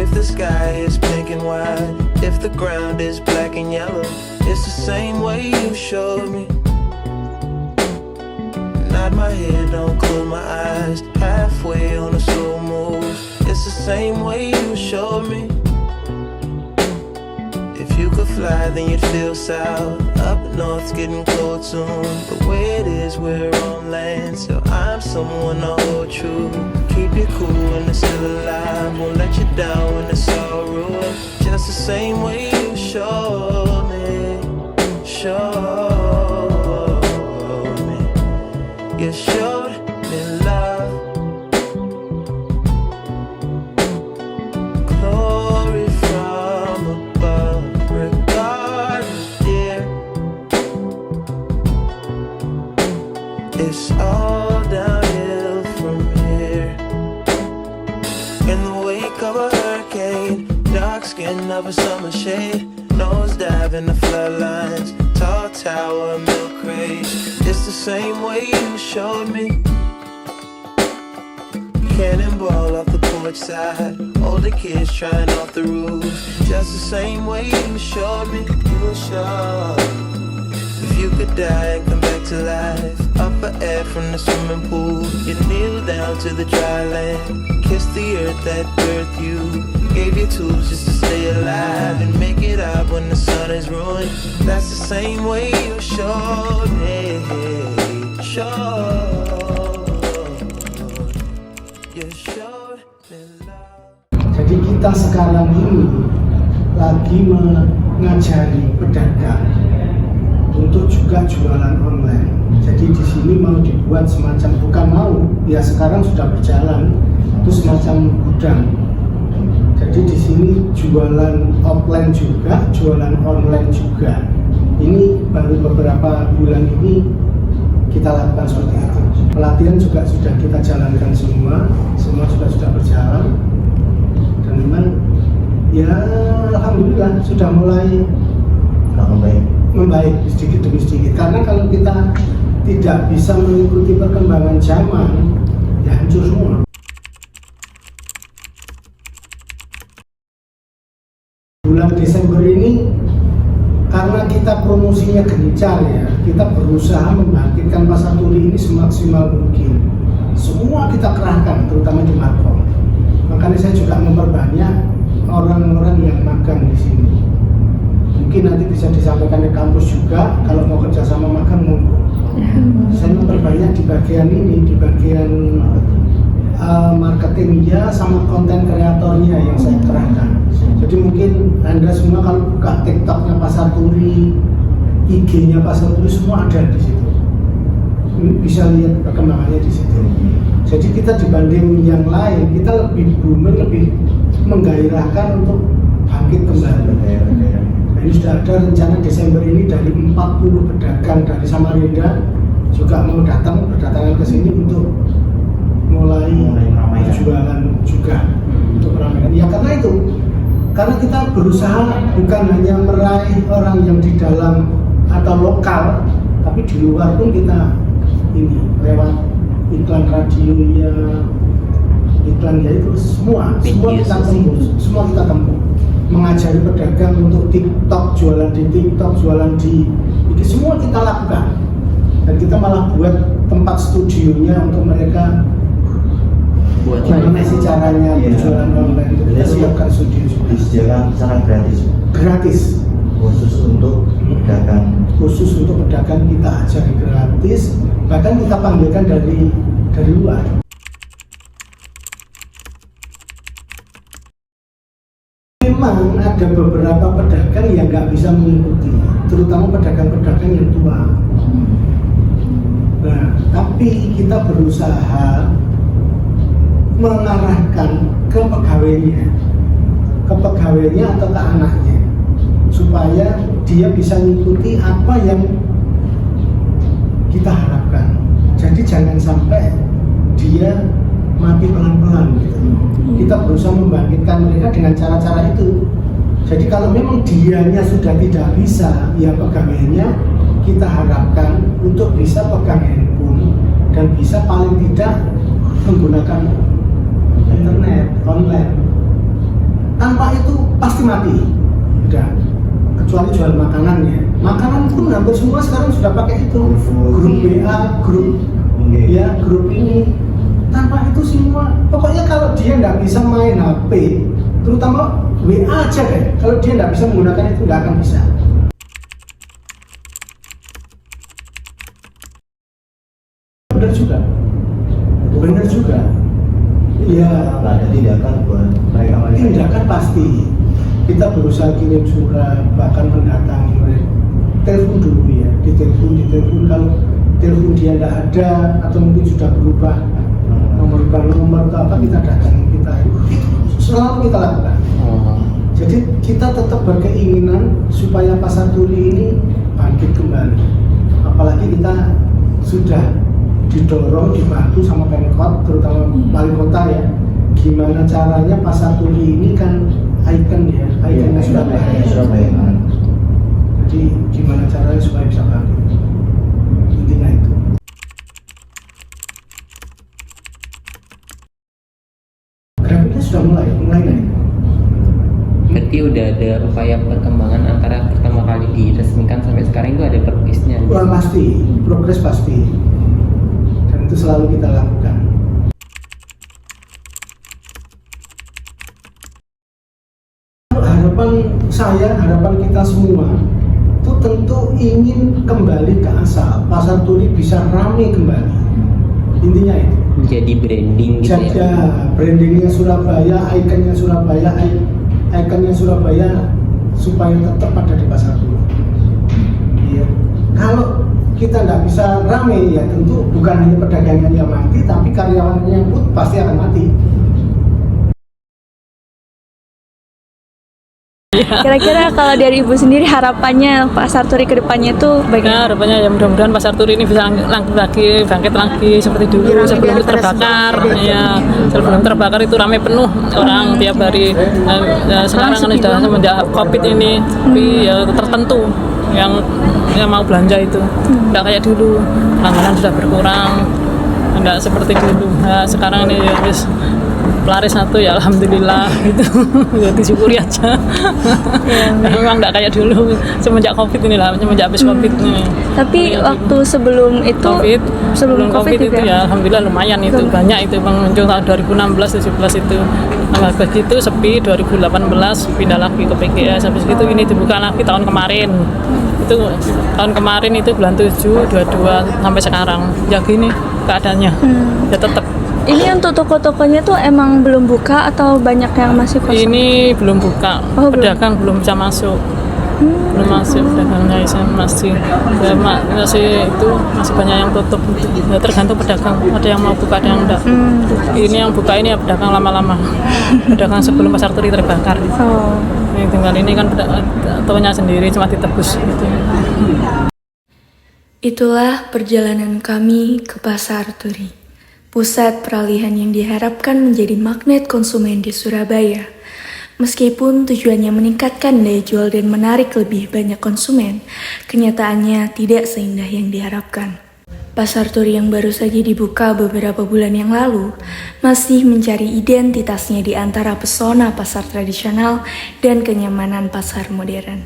If the sky is pink and white, if the ground is black and yellow, it's the same way you showed me. Nod my head, don't close my eyes, halfway on a slow move. It's the same way you showed me. If you could fly, then you'd feel south. Up north's getting cold soon. The way it is, we're on land, so I'm someone to hold true. Keep you cool when it's still alive, won't let you down when it's all ruined. Just the same way you showed me, showed me. You showed me love, glory from above. Regardless, dear, it's all downhill from here. In the wake of a hurricane, dark skin of a summer shade, nosedive in the floodlines, tall tower, milk crate. It's the same way you showed me. Cannonball off the porch side, older kids trying off the roof. Just the same way you showed me. You were sure. If you could die and come back to life, up for air from the swimming pool, you kneel down to the dry land, kiss the earth that birthed you, gave you tools just to stay alive and make it out when the sun is ruined. That's the same way you showed me, you showed me love. Jadi kita sekarang ini lagi mengajari pedagang untuk juga jualan online. Jadi di sini mau dibuat semacam, bukan mau, ya sekarang sudah berjalan, itu semacam gudang. Jadi di sini jualan offline juga, jualan online juga. Ini baru beberapa bulan ini kita lakukan seperti itu. Pelatihan juga sudah kita jalankan semua sudah berjalan. Dan memang ya alhamdulillah sudah mulai membaik sedikit demi sedikit. Karena kalau kita tidak bisa mengikuti perkembangan zaman, ya hancur semua. Bulan Desember ini karena kita promosinya gencar ya, kita berusaha membangkitkan pasar turi ini semaksimal mungkin. Semua kita kerahkan, terutama di Markom. Makanya saya juga memperbanyak orang-orang yang magang di sini. Mungkin nanti bisa disampaikan di kampus juga, kalau mau kerja sama magang monggo. Saya memperbanyak di bagian ini, di bagian marketingnya sama konten kreatornya yang saya kerahkan. Jadi mungkin Anda semua kalau buka TikToknya Pasar Turi, IG-nya Pasar Turi, semua ada di situ. Bisa lihat perkembangannya di situ. Jadi kita dibanding yang lain, kita lebih booming, lebih menggairahkan untuk bangkit kembali. Ini sudah ada rencana Desember ini dari 40 pedagang dari Samarinda juga mau berdatangan ke sini untuk mulai jualan juga untuk meramaikan. Ya karena itu, karena kita berusaha bukan hanya meraih orang yang di dalam atau lokal, tapi di luar pun kita ini lewat iklan radionya, iklan ya itu semua kita tempuh. Mengajari pedagang untuk TikTok, jualan di TikTok, jualan di ini semua kita lakukan. Dan kita malah buat tempat studionya untuk mereka bagaimana sih caranya berjualan online. Kita siapkan studio juga. Disediakan secara gratis. Khusus untuk pedagang kita ajari gratis. Bahkan kita panggilkan dari luar. Memang ada beberapa pedagang yang nggak bisa mengikuti, terutama pedagang-pedagang yang tua. Nah, tapi kita berusaha mengarahkan ke pegawainya atau ke anaknya, supaya dia bisa mengikuti apa yang kita harapkan. Jadi jangan sampai dia mati pelan-pelan gitu. Kita berusaha membangkitkan mereka dengan cara-cara itu. Jadi kalau memang dianya sudah tidak bisa, ya pegawainya kita harapkan untuk bisa pegang handphone dan bisa paling tidak menggunakan internet online. tanpa itu pasti mati. Udah, kecuali jual makanannya. Makanan pun hampir semua sekarang sudah pakai itu. Grup WA, grup ya, grup ini. Tanpa itu semua, pokoknya kalau dia nggak bisa main HP, terutama WA aja deh. Kalau dia nggak bisa menggunakan itu, nggak akan bisa. Benar juga. Iya. Nggak ada tindakan buat mereka. Tindakan pasti. Kita berusaha kirim surat, bahkan mendatangi mereka. Telepon dulu ya, ditelepon. Kalau telepon dia nggak ada atau mungkin sudah berubah nomor atau apa, kita datangi, kita selalu kita lakukan. Jadi kita tetap berkeinginan supaya pasar turi ini bangkit kembali. Apalagi kita sudah didorong, dibantu sama Pemkot, terutama wali kota ya. Gimana caranya pasar turi ini kan ikon ya, ikonnya Surabaya. Jadi gimana caranya supaya bisa bangkit? Intinya itu. Grafiknya sudah mulai naik. Berarti udah ada upaya perkembangan antara pertama kali diresmikan sampai sekarang itu ada progresnya. Wah, pasti, progres pasti. Dan itu selalu kita lakukan. Harapan saya, harapan kita semua itu tentu ingin kembali ke asal. Pasar turi bisa ramai kembali. Intinya itu. Jadi branding gitu Jadi ya. brandingnya Surabaya, ikonnya Surabaya supaya tetap ada di pasar turi. Iya. Kalau kita nggak bisa rame ya tentu bukan hanya pedagangnya yang mati, tapi karyawannya pun pasti akan mati. Kira-kira kalau dari Ibu sendiri harapannya pasar turi ke depannya itu bagaimana? Harapannya ya mudah-mudahan pasar turi ini bisa bangkit lagi seperti dulu sebelum terbakar. Ya, sebelum terbakar itu ramai penuh orang tiap hari. Sekarang kan sudah semenjak Covid ini, tapi ya tertentu yang mau belanja itu nggak kayak dulu, langganan sudah berkurang, nggak seperti dulu. Nah, sekarang ini ya wis pelaris satu ya alhamdulillah gitu. Ya disyukuri aja. Memang nggak kayak dulu semenjak Covid ini lah, semenjak habis Covid ini. Tapi waktu sebelum itu sebelum COVID itu ya alhamdulillah lumayan itu, banyak itu pengunjung tahun 2016 17 itu. Nah, begitu sepi 2018 pindah lagi ke PGS, habis itu ini dibuka lagi tahun kemarin. Itu tahun kemarin itu bulan 7 22 sampai sekarang. Ya gini keadaannya. Ya tetap. Ini untuk toko-tokonya tuh emang belum buka atau banyak yang masih kosong? Ini belum buka, pedagang belum bisa masuk. Belum masuk pedagangnya masih banyak yang tutup. Ya, tergantung pedagang, ada yang mau buka ada yang enggak. Ini yang buka ini ya pedagang lama-lama. Pedagang sebelum pasar turi terbakar. Ini tinggal ini kan tokonya sendiri cuma ditebus gitu. Itulah perjalanan kami ke pasar turi, pusat peralihan yang diharapkan menjadi magnet konsumen di Surabaya. Meskipun tujuannya meningkatkan daya jual dan menarik lebih banyak konsumen, kenyataannya tidak seindah yang diharapkan. Pasar turi yang baru saja dibuka beberapa bulan yang lalu masih mencari identitasnya di antara pesona pasar tradisional dan kenyamanan pasar modern.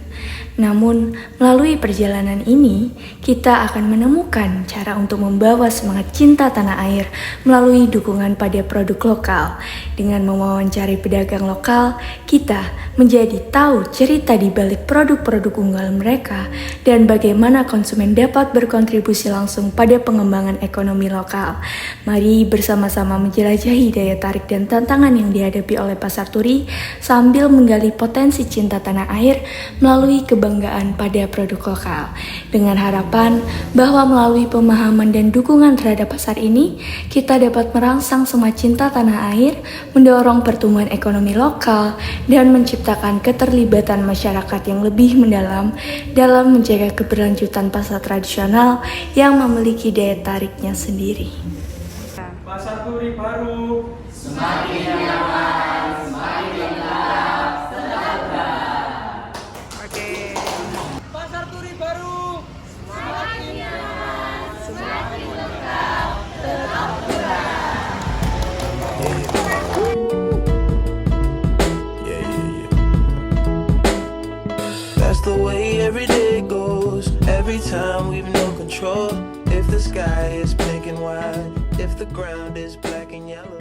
Namun, melalui perjalanan ini, kita akan menemukan cara untuk membawa semangat cinta tanah air melalui dukungan pada produk lokal. Dengan mewawancari pedagang lokal, kita menjadi tahu cerita di balik produk-produk unggulan mereka dan bagaimana konsumen dapat berkontribusi langsung pada pengembangan ekonomi lokal. Mari bersama-sama menjelajahi daya tarik dan tantangan yang dihadapi oleh pasar turi sambil menggali potensi cinta tanah air melalui kebanggaan pada produk lokal. Dengan harapan bahwa melalui pemahaman dan dukungan terhadap pasar ini, kita dapat merangsang semangat cinta tanah air, mendorong pertumbuhan ekonomi lokal, dan menciptakan keterlibatan masyarakat yang lebih mendalam dalam menjaga keberlanjutan pasar tradisional yang memiliki daya tariknya sendiri. Pasar turi baru semakin nyaman, semakin lengkap, sejahtera. pasar turi baru Semakin nyaman, semakin lengkap, tetap murah. Yeah, yeah, every day goes, every time we've no control. If the sky is pink and white, if the ground is black and yellow.